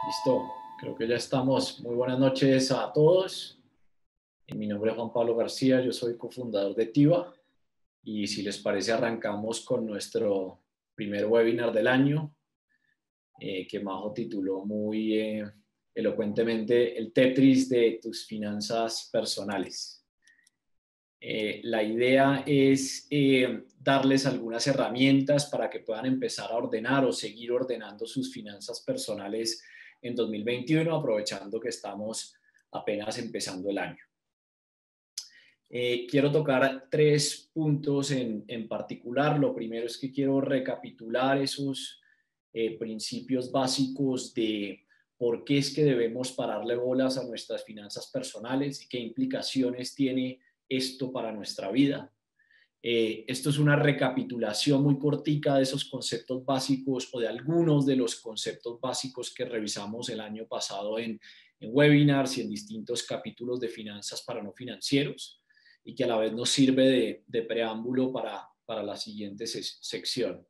Listo, creo que ya estamos. Muy buenas noches a todos. Mi nombre es Juan Pablo García, yo soy cofundador de Tiva y si les parece arrancamos con nuestro primer webinar del año que Majo tituló muy elocuentemente El Tetris de tus finanzas personales. La idea es darles algunas herramientas para que puedan empezar a ordenar o seguir ordenando sus finanzas personales en 2021, aprovechando que estamos apenas empezando el año. Quiero tocar 3 puntos en particular. Lo primero es que quiero recapitular esos principios básicos de por qué es que debemos pararle bolas a nuestras finanzas personales y qué implicaciones tiene esto para nuestra vida. Esto es una recapitulación muy cortica de esos conceptos básicos o de algunos de los conceptos básicos que revisamos el año pasado en webinars y en distintos capítulos de finanzas para no financieros y que a la vez nos sirve de preámbulo para la siguiente sección.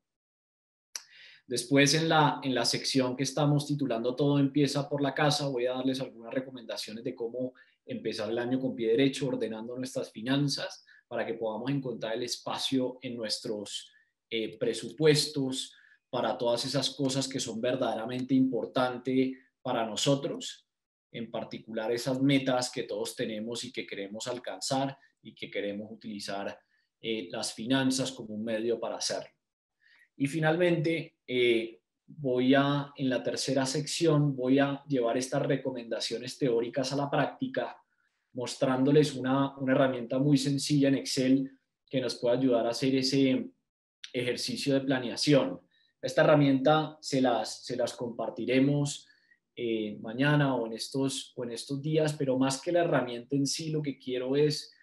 Después en la sección que estamos titulando Todo empieza por la casa, voy a darles algunas recomendaciones de cómo empezar el año con pie derecho, ordenando nuestras finanzas, para que podamos encontrar el espacio en nuestros presupuestos para todas esas cosas que son verdaderamente importantes para nosotros, en particular esas metas que todos tenemos y que queremos alcanzar y que queremos utilizar las finanzas como un medio para hacerlo. Y finalmente, en la tercera sección, voy a llevar estas recomendaciones teóricas a la práctica, mostrándoles una herramienta muy sencilla en Excel que nos puede ayudar a hacer ese ejercicio de planeación. Esta herramienta se las compartiremos mañana o en estos días, pero más que la herramienta en sí, lo que quiero es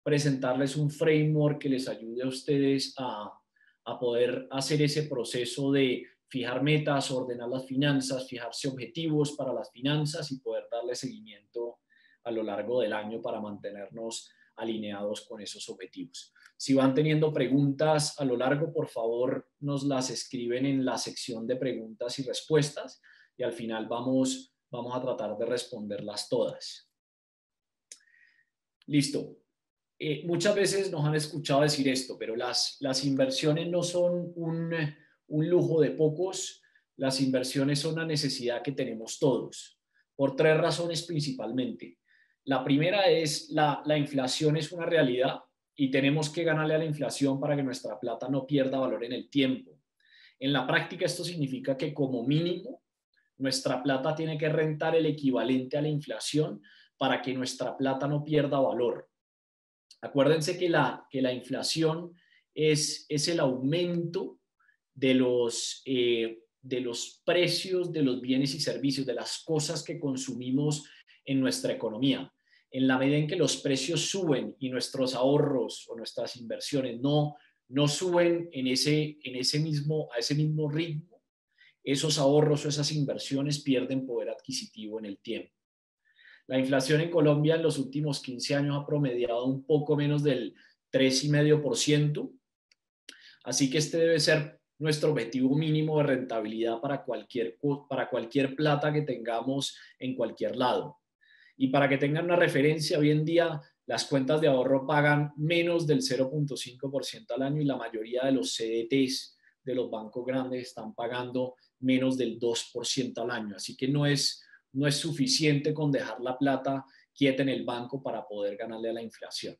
presentarles un framework que les ayude a ustedes a poder hacer ese proceso de fijar metas, ordenar las finanzas, fijarse objetivos para las finanzas y poder darle seguimiento a lo largo del año para mantenernos alineados con esos objetivos. Si van teniendo preguntas a lo largo, por favor, nos las escriben en la sección de preguntas y respuestas y al final vamos a tratar de responderlas todas. Listo. Muchas veces nos han escuchado decir esto, pero las inversiones no son un lujo de pocos, las inversiones son una necesidad que tenemos todos, por 3 razones principalmente. La primera es la inflación es una realidad y tenemos que ganarle a la inflación para que nuestra plata no pierda valor en el tiempo. En la práctica esto significa que como mínimo nuestra plata tiene que rentar el equivalente a la inflación para que nuestra plata no pierda valor. Acuérdense que la inflación es el aumento de los precios de los bienes y servicios, de las cosas que consumimos en nuestra economía. En la medida en que los precios suben y nuestros ahorros o nuestras inversiones no suben a ese mismo ritmo, esos ahorros o esas inversiones pierden poder adquisitivo en el tiempo. La inflación en Colombia en los últimos 15 años ha promediado un poco menos del 3,5%, así que este debe ser nuestro objetivo mínimo de rentabilidad para cualquier plata que tengamos en cualquier lado. Y para que tengan una referencia, hoy en día las cuentas de ahorro pagan menos del 0,5% al año y la mayoría de los CDTs de los bancos grandes están pagando menos del 2% al año, así que no es suficiente con dejar la plata quieta en el banco para poder ganarle a la inflación.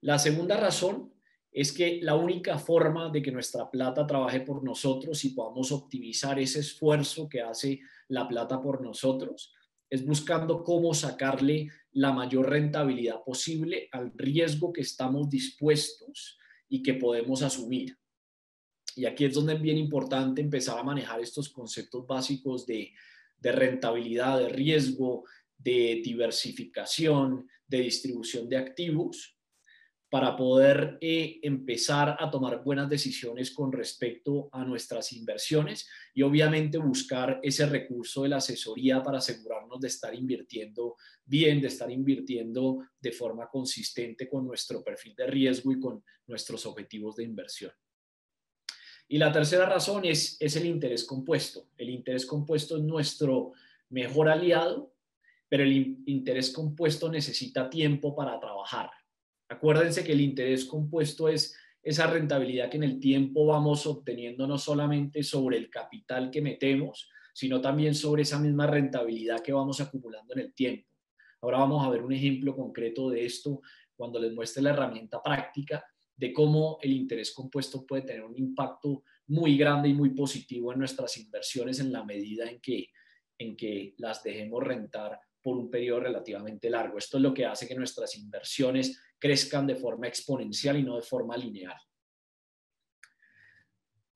La segunda razón es que la única forma de que nuestra plata trabaje por nosotros y podamos optimizar ese esfuerzo que hace la plata por nosotros es buscando cómo sacarle la mayor rentabilidad posible al riesgo que estamos dispuestos y que podemos asumir. Y aquí es donde es bien importante empezar a manejar estos conceptos básicos de rentabilidad, de riesgo, de diversificación, de distribución de activos, para poder empezar a tomar buenas decisiones con respecto a nuestras inversiones y obviamente buscar ese recurso de la asesoría para asegurarnos de estar invirtiendo bien, de estar invirtiendo de forma consistente con nuestro perfil de riesgo y con nuestros objetivos de inversión. Y la tercera razón es el interés compuesto. El interés compuesto es nuestro mejor aliado, pero el interés compuesto necesita tiempo para trabajar. Acuérdense que el interés compuesto es esa rentabilidad que en el tiempo vamos obteniendo no solamente sobre el capital que metemos, sino también sobre esa misma rentabilidad que vamos acumulando en el tiempo. Ahora vamos a ver un ejemplo concreto de esto cuando les muestre la herramienta práctica de cómo el interés compuesto puede tener un impacto muy grande y muy positivo en nuestras inversiones en la medida en que las dejemos rentar por un periodo relativamente largo. Esto es lo que hace que nuestras inversiones crezcan de forma exponencial y no de forma lineal.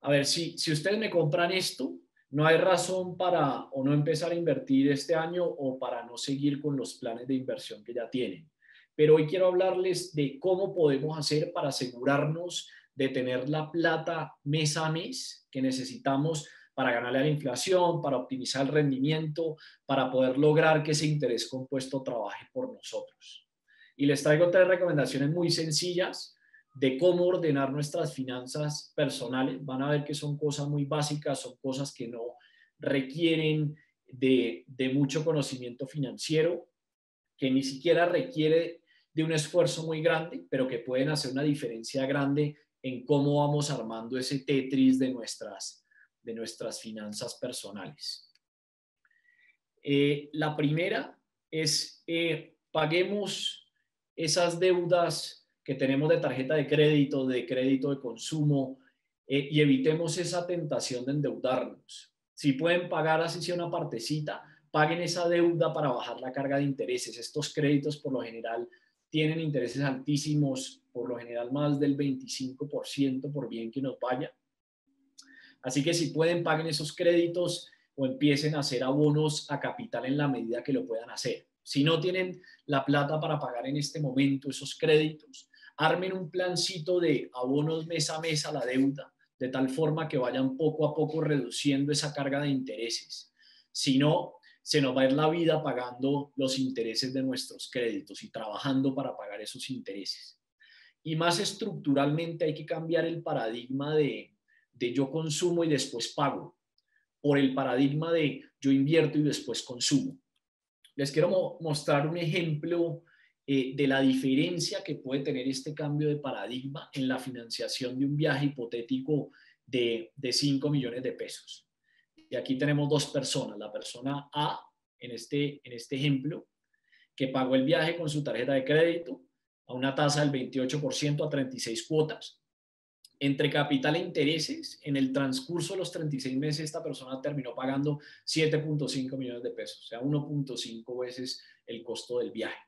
A ver, si ustedes me compran esto, no hay razón para o no empezar a invertir este año o para no seguir con los planes de inversión que ya tienen. Pero hoy quiero hablarles de cómo podemos hacer para asegurarnos de tener la plata mes a mes que necesitamos para ganarle a la inflación, para optimizar el rendimiento, para poder lograr que ese interés compuesto trabaje por nosotros. Y les traigo 3 recomendaciones muy sencillas de cómo ordenar nuestras finanzas personales. Van a ver que son cosas muy básicas, son cosas que no requieren de mucho conocimiento financiero, que ni siquiera requiere de un esfuerzo muy grande, pero que pueden hacer una diferencia grande en cómo vamos armando ese Tetris de nuestras finanzas personales. La primera es paguemos esas deudas que tenemos de tarjeta de crédito de consumo, y evitemos esa tentación de endeudarnos. Si pueden pagar así sea una partecita, paguen esa deuda para bajar la carga de intereses. Estos créditos por lo general tienen intereses altísimos, por lo general más del 25% por bien que nos vaya. Así que si pueden, paguen esos créditos o empiecen a hacer abonos a capital en la medida que lo puedan hacer. Si no tienen la plata para pagar en este momento esos créditos, armen un plancito de abonos mes a mes a la deuda, de tal forma que vayan poco a poco reduciendo esa carga de intereses. Si no, se nos va a ir la vida pagando los intereses de nuestros créditos y trabajando para pagar esos intereses. Y más estructuralmente hay que cambiar el paradigma de yo consumo y después pago, por el paradigma de yo invierto y después consumo. Les quiero mostrar un ejemplo de la diferencia que puede tener este cambio de paradigma en la financiación de un viaje hipotético de 5 millones de pesos. Y aquí tenemos 2 personas. La persona A, en este ejemplo, que pagó el viaje con su tarjeta de crédito a una tasa del 28% a 36 cuotas. Entre capital e intereses, en el transcurso de los 36 meses, esta persona terminó pagando 7.5 millones de pesos, o sea, 1.5 veces el costo del viaje.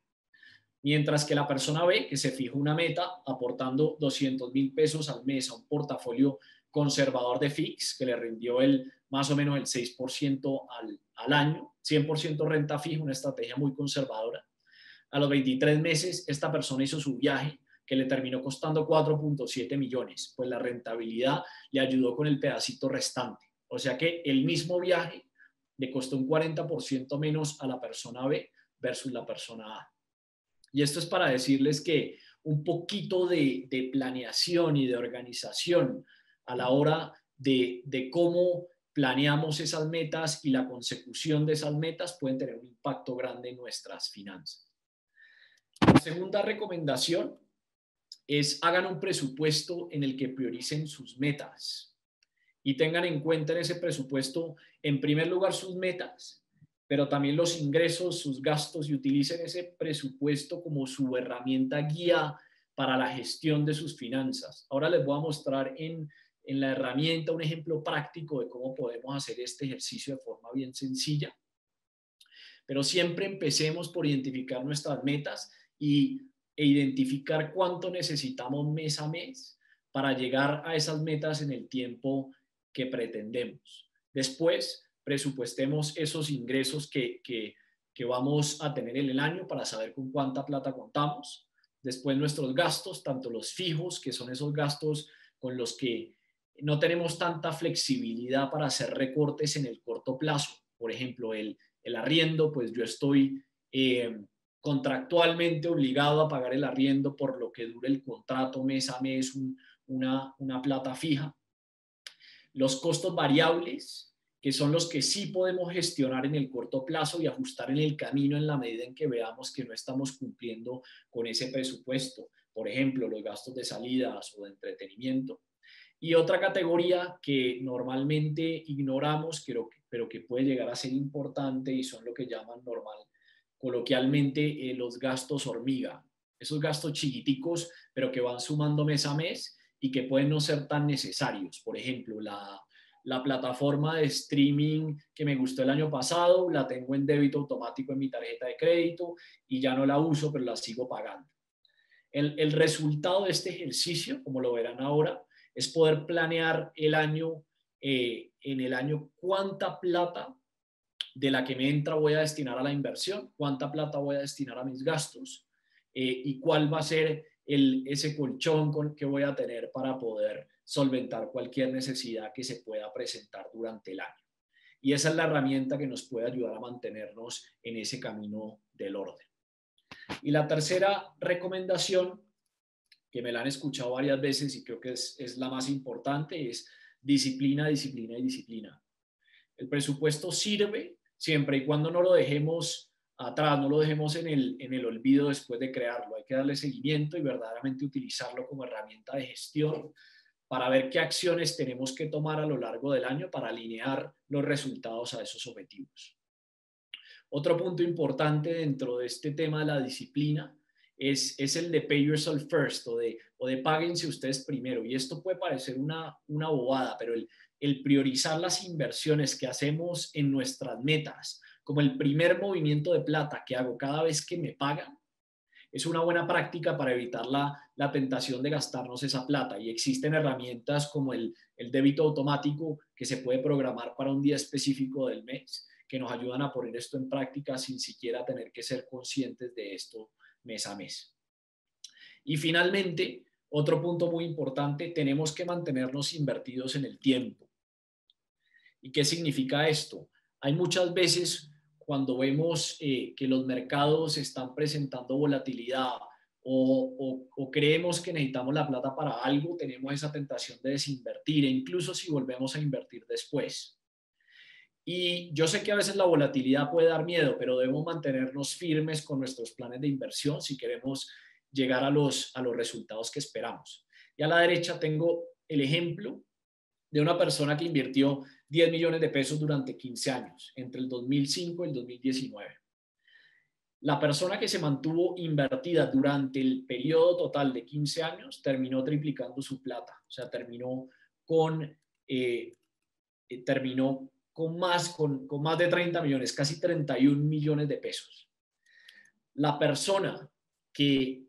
Mientras que la persona B, que se fijó una meta aportando 200,000 pesos al mes a un portafolio conservador de FIX, que le rindió más o menos el 6% al año, 100% renta fija, una estrategia muy conservadora. A los 23 meses, esta persona hizo su viaje, que le terminó costando 4.7 millones, pues la rentabilidad le ayudó con el pedacito restante. O sea que el mismo viaje le costó un 40% menos a la persona B versus la persona A. Y esto es para decirles que un poquito de planeación y de organización a la hora de cómo planeamos esas metas y la consecución de esas metas pueden tener un impacto grande en nuestras finanzas. La segunda recomendación es hagan un presupuesto en el que prioricen sus metas y tengan en cuenta en ese presupuesto, en primer lugar, sus metas, pero también los ingresos, sus gastos, y utilicen ese presupuesto como su herramienta guía para la gestión de sus finanzas. Ahora les voy a mostrar en la herramienta un ejemplo práctico de cómo podemos hacer este ejercicio de forma bien sencilla. Pero siempre empecemos por identificar nuestras metas e identificar cuánto necesitamos mes a mes para llegar a esas metas en el tiempo que pretendemos. Después, presupuestemos esos ingresos que vamos a tener en el año para saber con cuánta plata contamos. Después, nuestros gastos, tanto los fijos, que son esos gastos con los que no tenemos tanta flexibilidad para hacer recortes en el corto plazo. Por ejemplo, el arriendo, pues yo estoy contractualmente obligado a pagar el arriendo por lo que dure el contrato mes a mes, una plata fija. Los costos variables, que son los que sí podemos gestionar en el corto plazo y ajustar en el camino en la medida en que veamos que no estamos cumpliendo con ese presupuesto. Por ejemplo, los gastos de salidas o de entretenimiento. Y otra categoría que normalmente ignoramos, pero que puede llegar a ser importante y son lo que llaman coloquialmente los gastos hormiga. Esos gastos chiquiticos, pero que van sumando mes a mes y que pueden no ser tan necesarios. Por ejemplo, la plataforma de streaming que me gustó el año pasado, la tengo en débito automático en mi tarjeta de crédito y ya no la uso, pero la sigo pagando. El resultado de este ejercicio, como lo verán ahora, es poder planear el año, en el año cuánta plata de la que me entra voy a destinar a la inversión, cuánta plata voy a destinar a mis gastos y cuál va a ser ese colchón que voy a tener para poder solventar cualquier necesidad que se pueda presentar durante el año. Y esa es la herramienta que nos puede ayudar a mantenernos en ese camino del orden. Y la tercera recomendación, que me la han escuchado varias veces y creo que es la más importante, es disciplina, disciplina y disciplina. El presupuesto sirve siempre y cuando no lo dejemos atrás, no lo dejemos en el olvido después de crearlo. Hay que darle seguimiento y verdaderamente utilizarlo como herramienta de gestión para ver qué acciones tenemos que tomar a lo largo del año para alinear los resultados a esos objetivos. Otro punto importante dentro de este tema de la disciplina es el de pay yourself first o de páguense ustedes primero. Y esto puede parecer una bobada, pero el priorizar las inversiones que hacemos en nuestras metas, como el primer movimiento de plata que hago cada vez que me pagan, es una buena práctica para evitar la tentación de gastarnos esa plata. Y existen herramientas como el débito automático que se puede programar para un día específico del mes, que nos ayudan a poner esto en práctica sin siquiera tener que ser conscientes de esto mes a mes. Y finalmente, otro punto muy importante, tenemos que mantenernos invertidos en el tiempo. ¿Y qué significa esto? Hay muchas veces cuando vemos que los mercados están presentando volatilidad o creemos que necesitamos la plata para algo, tenemos esa tentación de desinvertir, e incluso si volvemos a invertir después. Y yo sé que a veces la volatilidad puede dar miedo, pero debemos mantenernos firmes con nuestros planes de inversión si queremos llegar a los resultados que esperamos. Y a la derecha tengo el ejemplo de una persona que invirtió 10 millones de pesos durante 15 años, entre el 2005 y el 2019. La persona que se mantuvo invertida durante el periodo total de 15 años terminó triplicando su plata, o sea, terminó con más de 30 millones, casi 31 millones de pesos. La persona que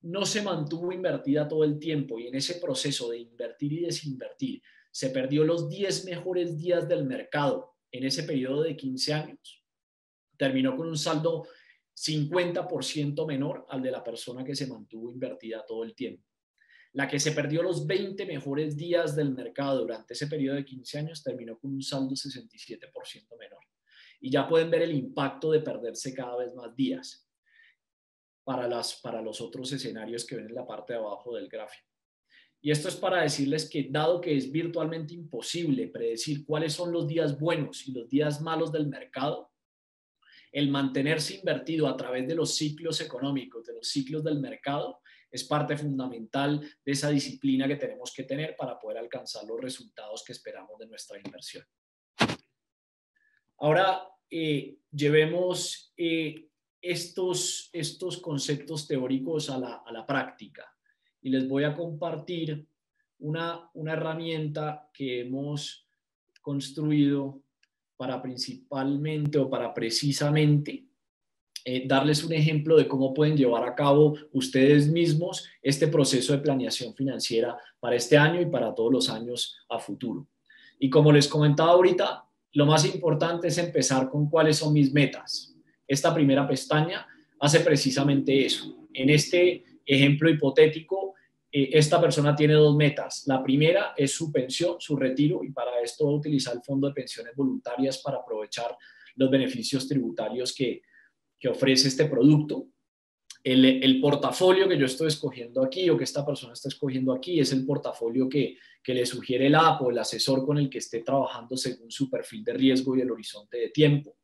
no se mantuvo invertida todo el tiempo y en ese proceso de invertir y desinvertir se perdió los 10 mejores días del mercado en ese periodo de 15 años, terminó con un saldo 50% menor al de la persona que se mantuvo invertida todo el tiempo. La que se perdió los 20 mejores días del mercado durante ese periodo de 15 años terminó con un saldo 67% menor. Y ya pueden ver el impacto de perderse cada vez más días para los otros escenarios que ven en la parte de abajo del gráfico. Y esto es para decirles que, dado que es virtualmente imposible predecir cuáles son los días buenos y los días malos del mercado, el mantenerse invertido a través de los ciclos económicos, de los ciclos del mercado, es parte fundamental de esa disciplina que tenemos que tener para poder alcanzar los resultados que esperamos de nuestra inversión. Ahora, llevemos estos conceptos teóricos a la práctica. Y les voy a compartir una herramienta que hemos construido para principalmente o para precisamente darles un ejemplo de cómo pueden llevar a cabo ustedes mismos este proceso de planeación financiera para este año y para todos los años a futuro. Y como les comentaba ahorita, lo más importante es empezar con cuáles son mis metas. Esta primera pestaña hace precisamente eso. En este ejemplo hipotético, esta persona tiene dos metas. La primera es su pensión, su retiro, y para esto va a utilizar el Fondo de Pensiones Voluntarias para aprovechar los beneficios tributarios que ofrece este producto. El portafolio que yo estoy escogiendo aquí o que esta persona está escogiendo aquí es el portafolio que le sugiere el app o el asesor con el que esté trabajando según su perfil de riesgo y el horizonte de tiempo.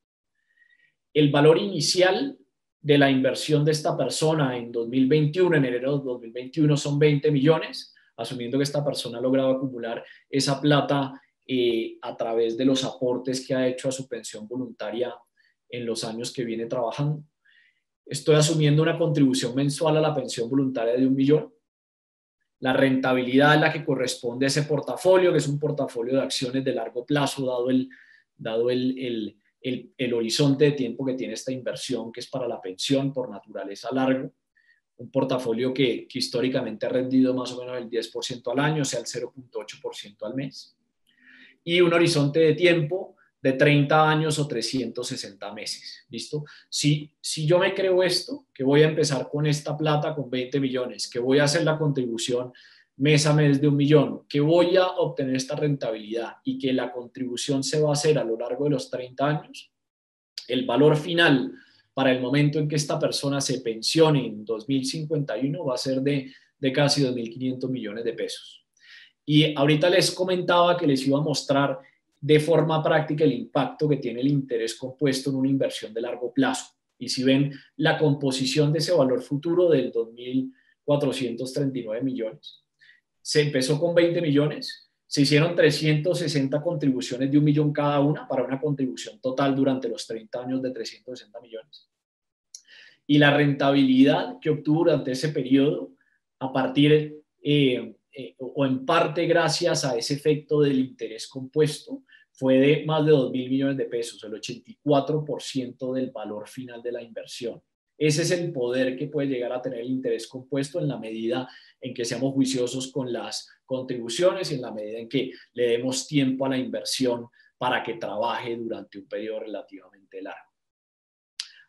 El valor inicial de la inversión de esta persona en 2021, en enero de 2021, son 20 millones, asumiendo que esta persona ha logrado acumular esa plata a través de los aportes que ha hecho a su pensión voluntaria en los años que viene trabajando. Estoy asumiendo una contribución mensual a la pensión voluntaria de 1 millón. La rentabilidad es la que corresponde a ese portafolio, que es un portafolio de acciones de largo plazo, dado el horizonte de tiempo que tiene esta inversión, que es para la pensión por naturaleza largo. Un portafolio que históricamente ha rendido más o menos el 10% al año, o sea, el 0.8% al mes. Y un horizonte de tiempo de 30 años o 360 meses. ¿Listo? Si yo me creo esto, que voy a empezar con esta plata, con 20 millones, que voy a hacer la contribución mes a mes de 1 millón, que voy a obtener esta rentabilidad y que la contribución se va a hacer a lo largo de los 30 años, el valor final para el momento en que esta persona se pensione en 2051 va a ser de casi 2.500 millones de pesos. Y ahorita les comentaba que les iba a mostrar de forma práctica el impacto que tiene el interés compuesto en una inversión de largo plazo. Y si ven la composición de ese valor futuro del 2.439 millones, se empezó con 20 millones, se hicieron 360 contribuciones de 1 millón cada una para una contribución total durante los 30 años de 360 millones. Y la rentabilidad que obtuvo durante ese periodo, a partir o en parte gracias a ese efecto del interés compuesto, fue de más de 2.000 millones de pesos, el 84% del valor final de la inversión. Ese es el poder que puede llegar a tener el interés compuesto en la medida en que seamos juiciosos con las contribuciones y en la medida en que le demos tiempo a la inversión para que trabaje durante un periodo relativamente largo.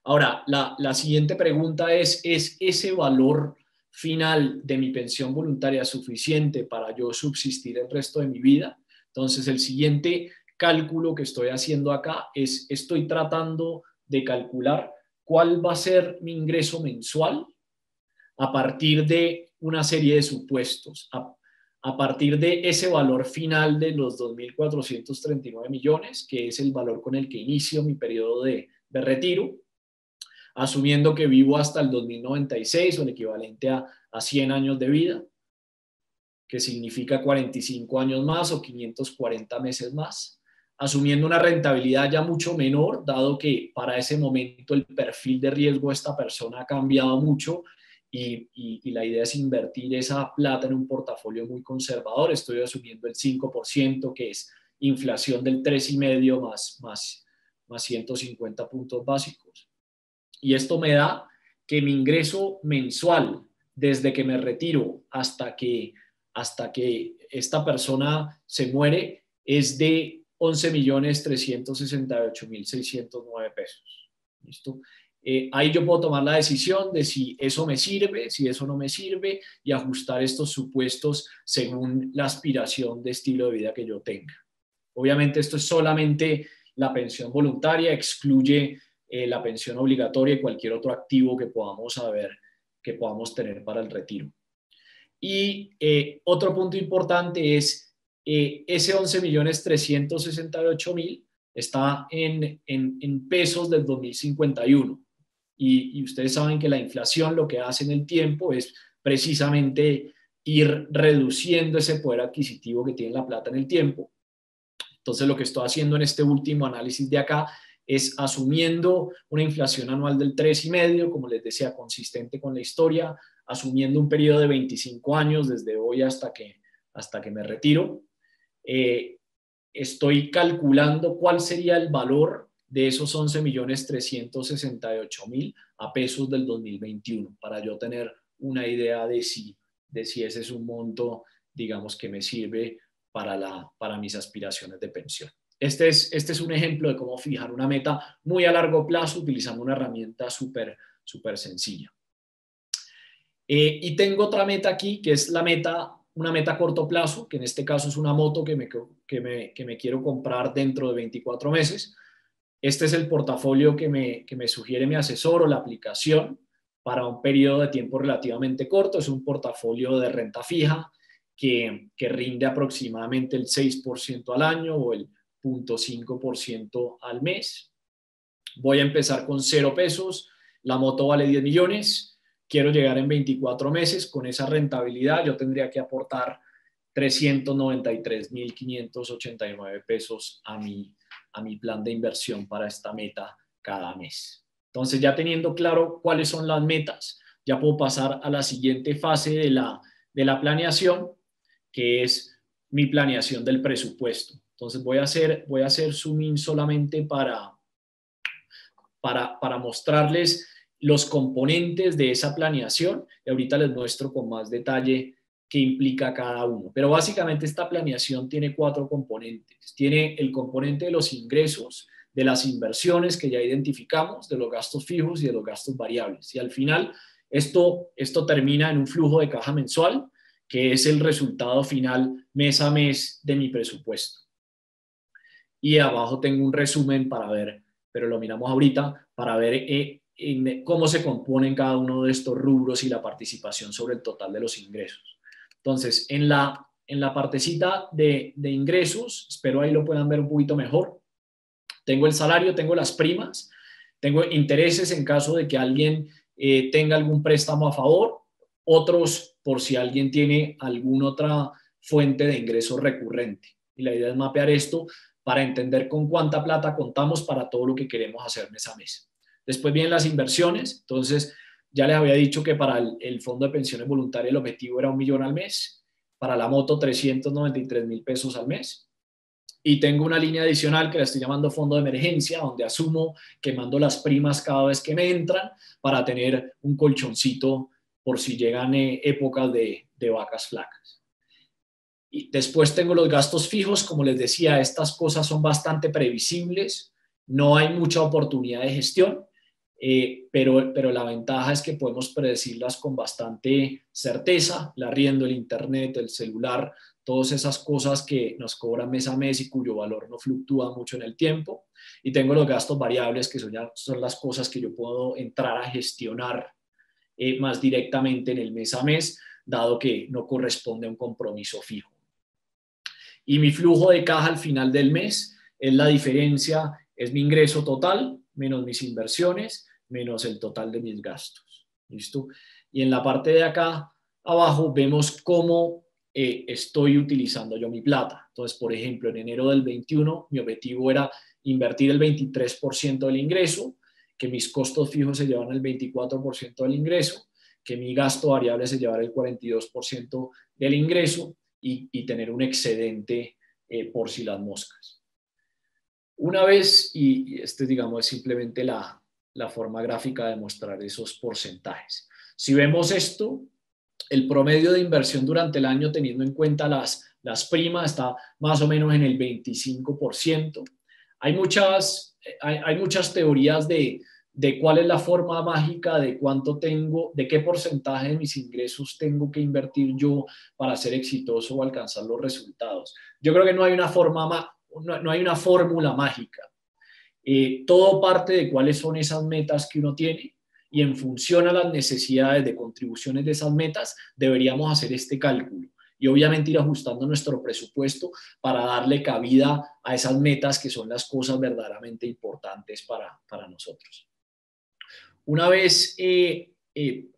Ahora, la siguiente pregunta ¿es ese valor final de mi pensión voluntaria suficiente para yo subsistir el resto de mi vida? Entonces, el siguiente cálculo que estoy haciendo acá es, estoy tratando de calcular cuál va a ser mi ingreso mensual a partir de una serie de supuestos, a partir de ese valor final de los 2.439 millones, que es el valor con el que inicio mi periodo de retiro, asumiendo que vivo hasta el 2096 o el equivalente a 100 años de vida, que significa 45 años más o 540 meses más, asumiendo una rentabilidad ya mucho menor, dado que para ese momento el perfil de riesgo de esta persona ha cambiado mucho y la idea es invertir esa plata en un portafolio muy conservador. Estoy asumiendo el 5%, que es inflación del 3,5 más 150 puntos básicos. Y esto me da que mi ingreso mensual, desde que me retiro hasta que esta persona se muere, es de 11.368.609 pesos. ¿Listo? Ahí yo puedo tomar la decisión de si eso me sirve, si eso no me sirve, y ajustar estos supuestos según la aspiración de estilo de vida que yo tenga. Obviamente esto es solamente la pensión voluntaria, excluye la pensión obligatoria y cualquier otro activo que podamos tener para el retiro. Y otro punto importante es ese 11.368.000 está en pesos del 2051. Y ustedes saben que la inflación lo que hace en el tiempo es precisamente ir reduciendo ese poder adquisitivo que tiene la plata en el tiempo. Entonces, lo que estoy haciendo en este último análisis de acá es asumiendo una inflación anual del 3,5, como les decía, consistente con la historia, asumiendo un periodo de 25 años desde hoy hasta que me retiro. Estoy calculando cuál sería el valor de esos 11.368.000 a pesos del 2021, para yo tener una idea de si ese es un monto, digamos, que me sirve para mis aspiraciones de pensión. Este es un ejemplo de cómo fijar una meta muy a largo plazo utilizando una herramienta súper sencilla. Y tengo otra meta aquí, que es una meta a corto plazo, que en este caso es una moto que me quiero comprar dentro de 24 meses. Este es el portafolio que me sugiere mi asesor o la aplicación para un periodo de tiempo relativamente corto. Es un portafolio de renta fija que rinde aproximadamente el 6% al año o el 0.5% al mes. Voy a empezar con 0 pesos, la moto vale 10 millones, quiero llegar en 24 meses, con esa rentabilidad yo tendría que aportar 393.589 pesos a mi plan de inversión para esta meta cada mes. Entonces, ya teniendo claro cuáles son las metas, ya puedo pasar a la siguiente fase de la planeación, que es mi planeación del presupuesto. Entonces, voy a hacer zoom in solamente para mostrarles los componentes de esa planeación, y ahorita les muestro con más detalle qué implica cada uno. Pero básicamente esta planeación tiene 4 componentes. Tiene el componente de los ingresos, de las inversiones que ya identificamos, de los gastos fijos y de los gastos variables. Y al final esto termina en un flujo de caja mensual, que es el resultado final mes a mes de mi presupuesto. Y abajo tengo un resumen para ver, pero lo miramos ahorita, para ver cómo se componen cada uno de estos rubros y la participación sobre el total de los ingresos. Entonces, en la partecita de ingresos, espero ahí lo puedan ver un poquito mejor. Tengo el salario, tengo las primas, tengo intereses en caso de que alguien tenga algún préstamo a favor, otros por si alguien tiene alguna otra fuente de ingreso recurrente. Y la idea es mapear esto para entender con cuánta plata contamos para todo lo que queremos hacer mes a mes. Después vienen las inversiones. Entonces, ya les había dicho que para el fondo de pensiones voluntarias el objetivo era 1 millón al mes, para la moto 393.000 pesos al mes. Y tengo una línea adicional que la estoy llamando fondo de emergencia, donde asumo que mando las primas cada vez que me entran para tener un colchoncito por si llegan épocas de vacas flacas. Y después tengo los gastos fijos. Como les decía, estas cosas son bastante previsibles, no hay mucha oportunidad de gestión, pero la ventaja es que podemos predecirlas con bastante certeza. El arriendo, el internet, el celular, todas esas cosas que nos cobran mes a mes y cuyo valor no fluctúa mucho en el tiempo. Y tengo los gastos variables, que son las cosas que yo puedo entrar a gestionar más directamente en el mes a mes, dado que no corresponde a un compromiso fijo. Y mi flujo de caja al final del mes es la diferencia, es mi ingreso total menos mis inversiones, menos el total de mis gastos. ¿Listo? Y en la parte de acá abajo vemos cómo estoy utilizando yo mi plata. Entonces, por ejemplo, en enero del 21, mi objetivo era invertir el 23% del ingreso, que mis costos fijos se llevan el 24% del ingreso, que mi gasto variable se llevara el 42% del ingreso, y tener un excedente por si las moscas. Una vez, y este digamos es simplemente la forma gráfica de mostrar esos porcentajes. Si vemos esto, el promedio de inversión durante el año, teniendo en cuenta las primas, está más o menos en el 25%. Hay muchas teorías de cuál es la forma mágica, de cuánto tengo, de qué porcentaje de mis ingresos tengo que invertir yo para ser exitoso o alcanzar los resultados. Yo creo que no hay una fórmula mágica. Todo parte de cuáles son esas metas que uno tiene, y en función a las necesidades de contribuciones de esas metas deberíamos hacer este cálculo y obviamente ir ajustando nuestro presupuesto para darle cabida a esas metas que son las cosas verdaderamente importantes para nosotros. Una vez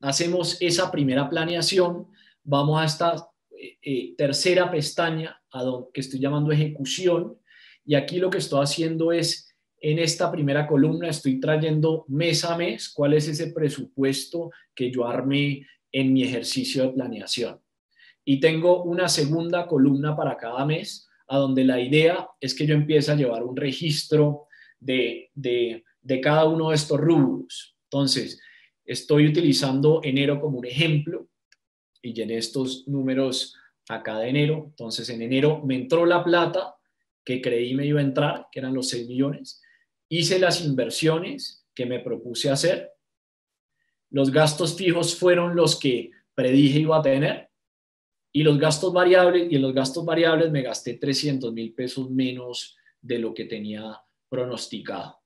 hacemos esa primera planeación, vamos a esta tercera pestaña que estoy llamando ejecución, y aquí lo que estoy haciendo es, en esta primera columna estoy trayendo mes a mes cuál es ese presupuesto que yo armé en mi ejercicio de planeación. Y tengo una segunda columna para cada mes, a donde la idea es que yo empiece a llevar un registro de cada uno de estos rubros. Entonces, estoy utilizando enero como un ejemplo y llené estos números acá de enero. Entonces, en enero me entró la plata que creí me iba a entrar, que eran los 6 millones. Hice las inversiones que me propuse hacer. Los gastos fijos fueron los que predije iba a tener. Y los gastos variables, en los gastos variables me gasté 300.000 pesos menos de lo que tenía pronosticado.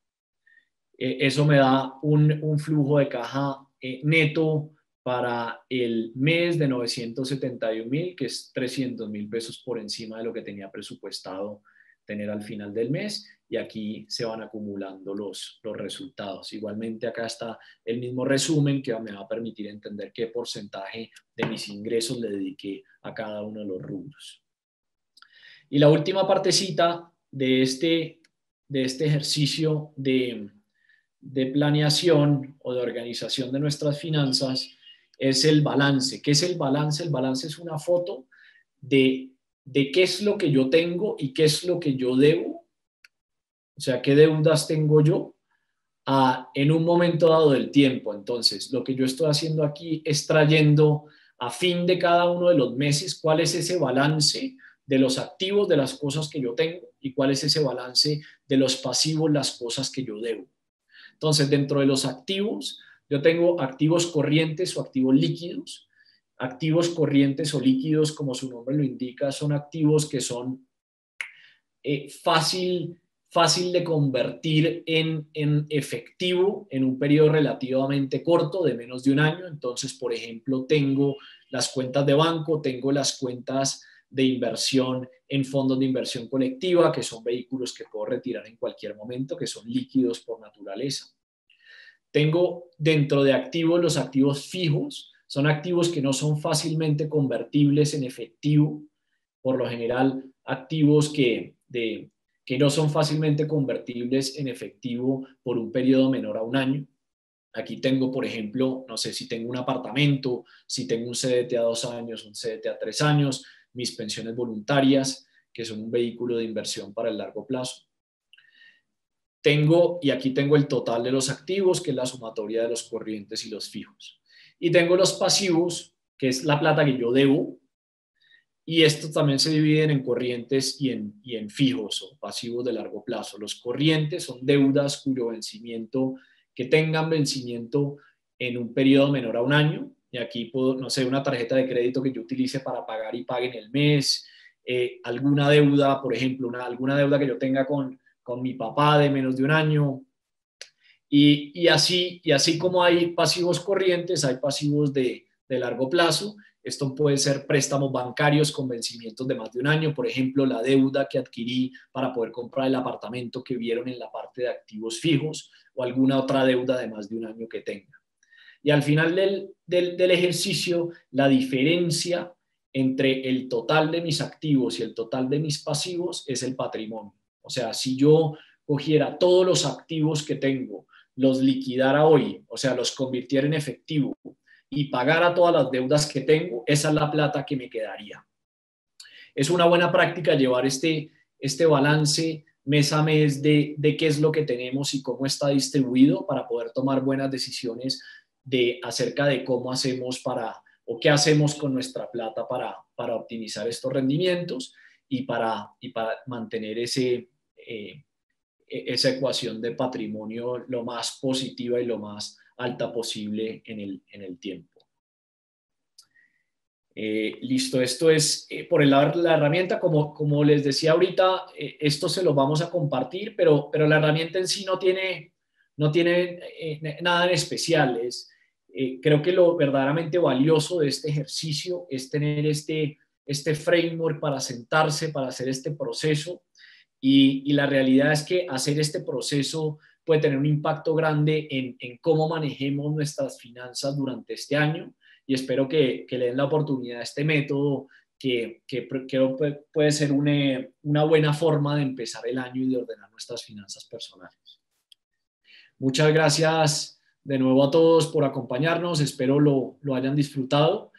Eso me da un flujo de caja neto para el mes de 971.000, que es 300.000 pesos por encima de lo que tenía presupuestado tener al final del mes, y aquí se van acumulando los resultados. Igualmente acá está el mismo resumen que me va a permitir entender qué porcentaje de mis ingresos le dediqué a cada uno de los rubros. Y la última partecita de este ejercicio de planeación o de organización de nuestras finanzas es el balance. ¿Qué es el balance? El balance es una foto de qué es lo que yo tengo y qué es lo que yo debo, o sea, qué deudas tengo yo en un momento dado del tiempo. Entonces, lo que yo estoy haciendo aquí es trayendo a fin de cada uno de los meses cuál es ese balance de los activos, de las cosas que yo tengo, y cuál es ese balance de los pasivos, las cosas que yo debo. Entonces, dentro de los activos, yo tengo activos corrientes o activos líquidos. Activos corrientes o líquidos, como su nombre lo indica, son activos que son fácil de convertir en efectivo en un periodo relativamente corto, de menos de un año. Entonces, por ejemplo, tengo las cuentas de banco, tengo las cuentas de inversión en fondos de inversión colectiva, que son vehículos que puedo retirar en cualquier momento, que son líquidos por naturaleza. Tengo dentro de activos los activos fijos, son activos que no son fácilmente convertibles en efectivo, por lo general activos que no son fácilmente convertibles en efectivo por un periodo menor a un año. Aquí tengo, por ejemplo, no sé si tengo un apartamento, si tengo un CDT a 2 años, un CDT a 3 años, mis pensiones voluntarias, que son un vehículo de inversión para el largo plazo. Y aquí tengo el total de los activos, que es la sumatoria de los corrientes y los fijos. Y tengo los pasivos, que es la plata que yo debo, y estos también se dividen en corrientes y en fijos o pasivos de largo plazo. Los corrientes son deudas cuyo vencimiento, que tengan vencimiento en un periodo menor a un año. Y aquí puedo, no sé, una tarjeta de crédito que yo utilice para pagar y pague en el mes, alguna deuda, por ejemplo, alguna deuda que yo tenga con mi papá de menos de un año. Y así como hay pasivos corrientes, hay pasivos de largo plazo. Esto puede ser préstamos bancarios con vencimientos de más de un año, por ejemplo, la deuda que adquirí para poder comprar el apartamento que vieron en la parte de activos fijos, o alguna otra deuda de más de un año que tenga. Y al final del ejercicio, la diferencia entre el total de mis activos y el total de mis pasivos es el patrimonio. O sea, si yo cogiera todos los activos que tengo, los liquidara hoy, o sea, los convirtiera en efectivo y pagara todas las deudas que tengo, esa es la plata que me quedaría. Es una buena práctica llevar este balance mes a mes de qué es lo que tenemos y cómo está distribuido, para poder tomar buenas decisiones acerca de cómo hacemos o qué hacemos con nuestra plata para optimizar estos rendimientos y para mantener esa ecuación de patrimonio lo más positiva y lo más alta posible en el tiempo. Listo, esto es por el lado de la herramienta. Como les decía ahorita, esto se lo vamos a compartir, pero la herramienta en sí no tiene nada en especial. Creo que lo verdaderamente valioso de este ejercicio es tener este framework para sentarse, para hacer este proceso, y la realidad es que hacer este proceso puede tener un impacto grande en cómo manejemos nuestras finanzas durante este año. Y espero que le den la oportunidad a este método, que creo puede ser una buena forma de empezar el año y de ordenar nuestras finanzas personales. Muchas gracias de nuevo a todos por acompañarnos, espero lo hayan disfrutado,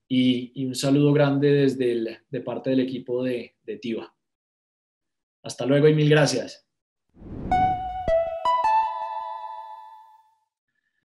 y un saludo grande de parte del equipo de TIVA. Hasta luego y mil gracias.